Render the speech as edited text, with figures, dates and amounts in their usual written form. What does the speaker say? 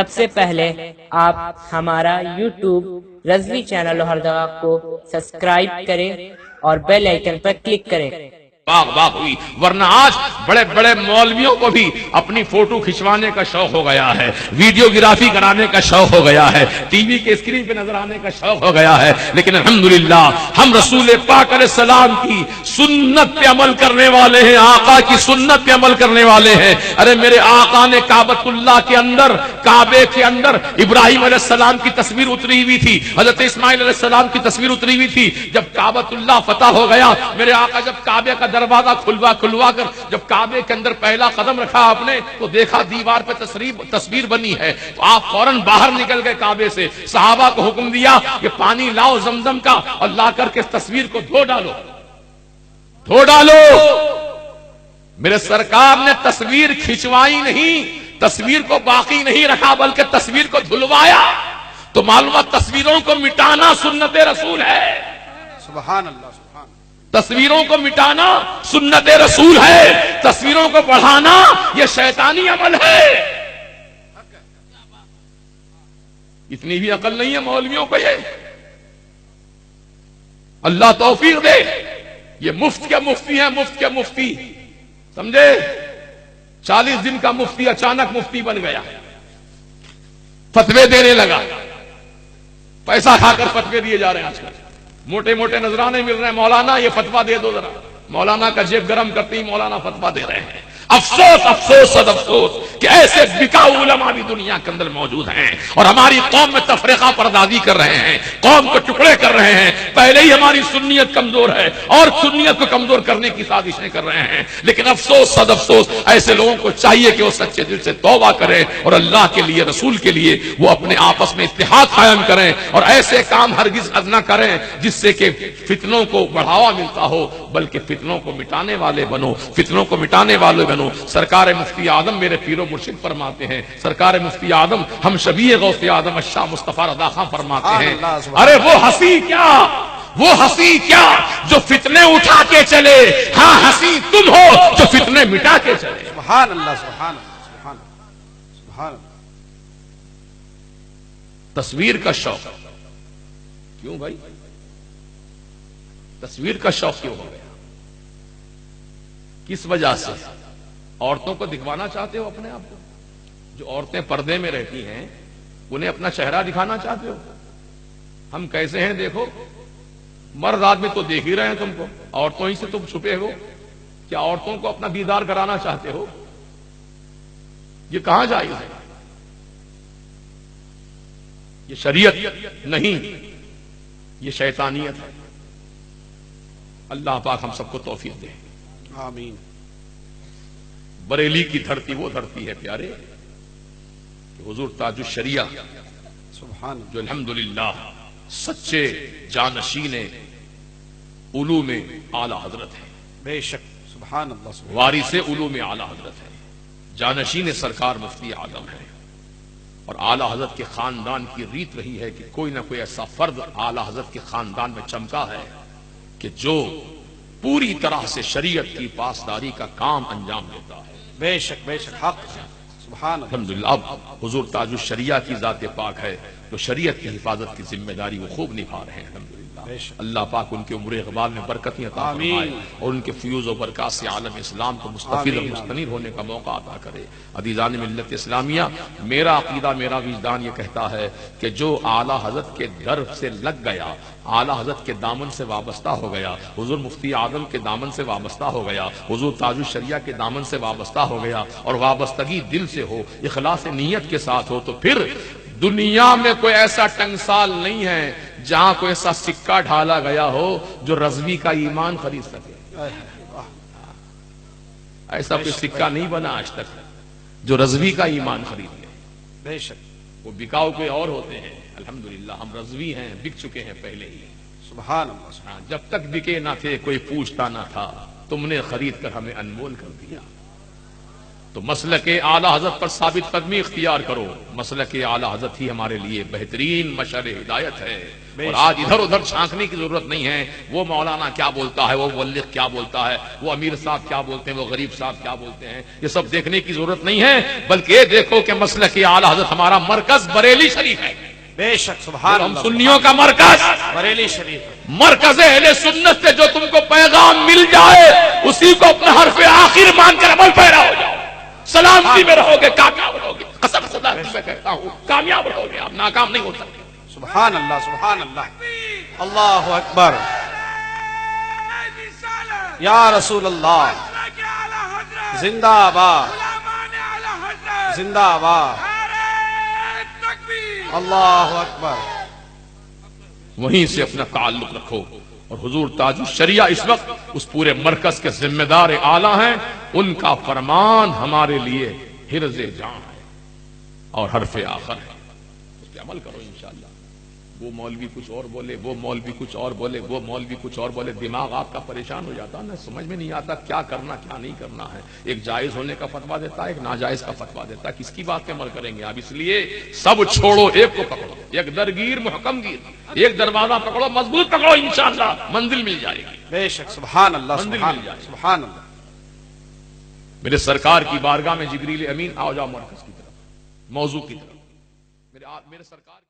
سب سے پہلے آپ ہمارا یوٹیوب رضوی چینل لوہردگا کو سبسکرائب کریں اور بیل آئیکن پر کلک کریں۔ باغ ہوئی، ورنہ آج بڑے بڑے مولویوں کو بھی اپنی فوٹو کھنچوانے کا شوق ہو گیا ہے، ویڈیوگرافی کرانے کا شوق ہو گیا ہے، ٹی وی کے اسکرین پہ نظر آنے کا شوق ہو گیا ہے، لیکن الحمدللہ ہم رسول پاک علیہ السلام کی سنت پہ عمل کرنے والے ہیں، آقا کی سنت پہ عمل کرنے والے ہیں۔ ارے میرے آقا نے کعبۃ اللہ کے اندر، کعبے کے اندر ابراہیم علیہ السلام کی تصویر اتری ہوئی تھی، حضرت اسماعیل علیہ السلام کی تصویر اتری ہوئی تھی۔ جب کعبۃ اللہ فتح ہو گیا، میرے آقا جب کعبے کا دروازہ کھلوا کر جب کعبے کے اندر پہلا قدم رکھا آپ نے، تو دیکھا دیوار پہ تصویر بنی ہے، تو آپ فوراً باہر نکل گئے کعبے سے، صحابہ کو حکم دیا کہ پانی لاؤ زمزم کا اور لا کر کے اس تصویر کو دھو ڈالو۔ میرے سرکار نے تصویر کھنچوائی نہیں، تصویر کو باقی نہیں رکھا بلکہ تصویر کو دھلوایا، تو معلومات تصویروں کو مٹانا سنت رسول ہے۔ سبحان اللہ، سبحان تصویروں کو مٹانا سنت رسول ہے، تصویروں کو بڑھانا یہ شیطانی عمل ہے۔ اتنی بھی عقل نہیں ہے مولویوں کو، یہ اللہ توفیق دے۔ یہ مفت کے مفتی ہیں، مفت کے مفتی، سمجھے؟ 40 دن کا مفتی اچانک مفتی بن گیا، فتوے دینے لگا، پیسہ کھا کر فتوے دیے جا رہے ہیں آج کل، موٹے موٹے نذرانے مل رہے ہیں، مولانا یہ فتوا دے دو ذرا، مولانا کا جیب گرم کرتے ہی مولانا فتوا دے رہے ہیں۔ افسوس افسوس صد افسوس کہ ایسے بکاؤ علماء بھی دنیا کے اندر موجود ہیں، اور ہماری قوم میں تفرقہ پردازی کر رہے ہیں، قوم کو ٹکڑے کر رہے ہیں۔ پہلے ہی ہماری سنیت کمزور ہے اور سنیت کو کمزور کرنے کی سازشیں کر رہے ہیں، لیکن افسوس صد افسوس ایسے لوگوں کو چاہیے کہ وہ سچے دل سے توبہ کریں اور اللہ کے لیے، رسول کے لیے وہ اپنے آپس میں اتحاد قائم کریں، اور ایسے کام ہرگز نہ کریں جس سے کہ فتنوں کو بڑھاوا ملتا ہو، بلکہ فتنوں کو مٹانے والے بنو، فتنوں کو مٹانے والے بنو۔ سرکار مفتی اعظم میرے پیر و مرشد فرماتے ہیں، سرکار مفتی اعظم ہم شبیہ غوث اعظم الشاہ مصطفیٰ رضا خان فرماتے ہیں، ارے وہ ہنسی کیا جو فتنے اٹھا کے چلے، ہاں ہنسی تم ہو جو فتنے مٹا کے چلے۔ سبحان اللہ، سبحان اللہ، سبحان اللہ، سبحان اللہ۔ تصویر کا شوق کیوں بھائی؟ تصویر کا شوق کیوں ہو گیا؟ کس وجہ سے؟ عورتوں کو دکھوانا چاہتے ہو اپنے آپ کو؟ جو عورتیں پردے میں رہتی ہیں انہیں اپنا چہرہ دکھانا چاہتے ہو؟ ہم کیسے ہیں دیکھو، مرد آدمی تو دیکھ ہی رہے ہیں تم کو، عورتوں ہی سے تم چھپے ہو، کیا عورتوں کو اپنا دیدار کرانا چاہتے ہو؟ یہ کہاں جائز ہے؟ یہ شریعت نہیں، یہ شیطانیت ہے۔ اللہ پاک ہم سب کو توفیق دے، آمین۔ بریلی کی دھرتی وہ دھرتی ہے پیارے کہ حضور تاج الشریعہ سبحان اللہ، جو الحمدللہ سچے جانشین علوم اعلی حضرت ہے، بے شک، سبحان اللہ، سبحان وارث علوم اعلی حضرت ہے، جانشین سرکار مفتی اعظم ہے، اور اعلی حضرت کے خاندان کی ریت رہی ہے کہ کوئی نہ کوئی ایسا فرد اعلی حضرت کے خاندان میں چمکا ہے کہ جو پوری طرح سے شریعت کی پاسداری کا کام انجام دیتا ہے۔ بے شک، بے شک، حق، سبحان اللہ۔ الحمدللہ اب حضور تاج الشریعہ کی ذات پاک ہے تو شریعت کی حفاظت کی ذمہ داری وہ خوب نبھا رہے ہیں الحمدللہ۔ اللہ پاک ان کے عمر اقبال میں برکتیں عطا فرمائے اور ان کے فیوز و برکات سے عالم اسلام کو مستفید اور مستنیر ہونے کا موقع عطا کرے۔ عزیزان ملت اسلامیہ، میرا عقیدہ، میرا وجدان یہ کہتا ہے کہ جو اعلیٰ حضرت کے در سے لگ گیا، اعلیٰ حضرت کے دامن سے وابستہ ہو گیا، حضور مفتی اعظم کے دامن سے وابستہ ہو گیا، حضور تاج الشریعہ کے دامن سے وابستہ ہو گیا، اور وابستگی دل سے ہو، اخلاص نیت کے ساتھ ہو، تو پھر دنیا میں کوئی ایسا ٹنگسال نہیں ہے جہاں کوئی ایسا سکہ ڈھالا گیا ہو جو رضوی کا ایمان خرید سکے۔ ایسا کوئی سکہ نہیں بنا آج تک جو رضوی کا ایمان خرید لے۔ بے شک، وہ بکاؤ کوئی اور ہوتے ہیں، الحمدللہ ہم رضوی ہیں، بک چکے ہیں پہلے ہی۔ سبحان اللہ، سبحان جب تک بکے نہ تھے کوئی پوچھتا نہ تھا، تم نے خرید کر ہمیں انمول کر دیا۔ تو مسلک اعلی حضرت پر ثابت قدمی اختیار کرو. مسلک اعلی حضرت ہی ہمارے لیے بہترین مشعل ہدایت ہے. اور آج ادھر ادھر چھانکنے کی ضرورت نہیں ہے. وہ مولانا کیا بولتا ہے, وہ مبلغ کیا بولتا ہے, وہ امیر صاحب کیا بولتے ہیں, وہ غریب صاحب کیا بولتے ہیں, یہ سب دیکھنے کی ضرورت نہیں ہے. بلکہ یہ دیکھو کہ مسلک اعلی حضرت ہمارا مرکز بریلی شریف ہے. بے شک سبحان ہم اللہ. سنیوں کا مرکز بریلی شریف. مرکز اہل سنت سے جو تم کو پیغام مل جائے اسی کو اپنا حرف آخر مان کر عمل پیرا ہو جاؤ. سلامتی میں رہو گے, کامیاب رہو گے. قسم خدا کی میں کہتا ہوں کامیاب رہو گے, آپ ناکام نہیں ہو سکتے. سبحان اللہ سبحان اللہ. اللہ اکبر. یا رسول اللہ زندہ باد زندہ باد. اللہ اکبر. وہیں سے اپنا تعلق رکھو. اور حضور تاج الشریعہ اس وقت اس پورے مرکز کے ذمہ دار اعلیٰ ہیں. ان کا فرمان ہمارے لیے حرز جان ہے اور حرف آخر ہے. اس پہ عمل کرو انشاءاللہ. وہ مولوی کچھ اور بولے, وہ مولوی کچھ اور بولے, وہ مولوی کچھ اور بولے, دماغ آپ کا پریشان ہو جاتا نا, سمجھ میں نہیں آتا کیا کرنا کیا نہیں کرنا ہے. ایک جائز ہونے کا فتویٰ دیتا ہے, ایک ناجائز کا فتویٰ دیتا ہے. کس کی بات پہ عمل کریں گے آپ؟ اس لیے سب چھوڑو, ایک کو پکڑو. ایک درگیر محکم گیر, ایک دروازہ پکڑو, مضبوط پکڑو, انشاءاللہ منزل مل جائے گی. بے شک سبحان اللہ منزل سبحان مل جائے. اللہ سبحان اللہ. میرے سرکار کی بارگاہ میں جبریل امین آؤ جاؤ مرکز کی طرف, موضوع کی طرف. میرے سرکار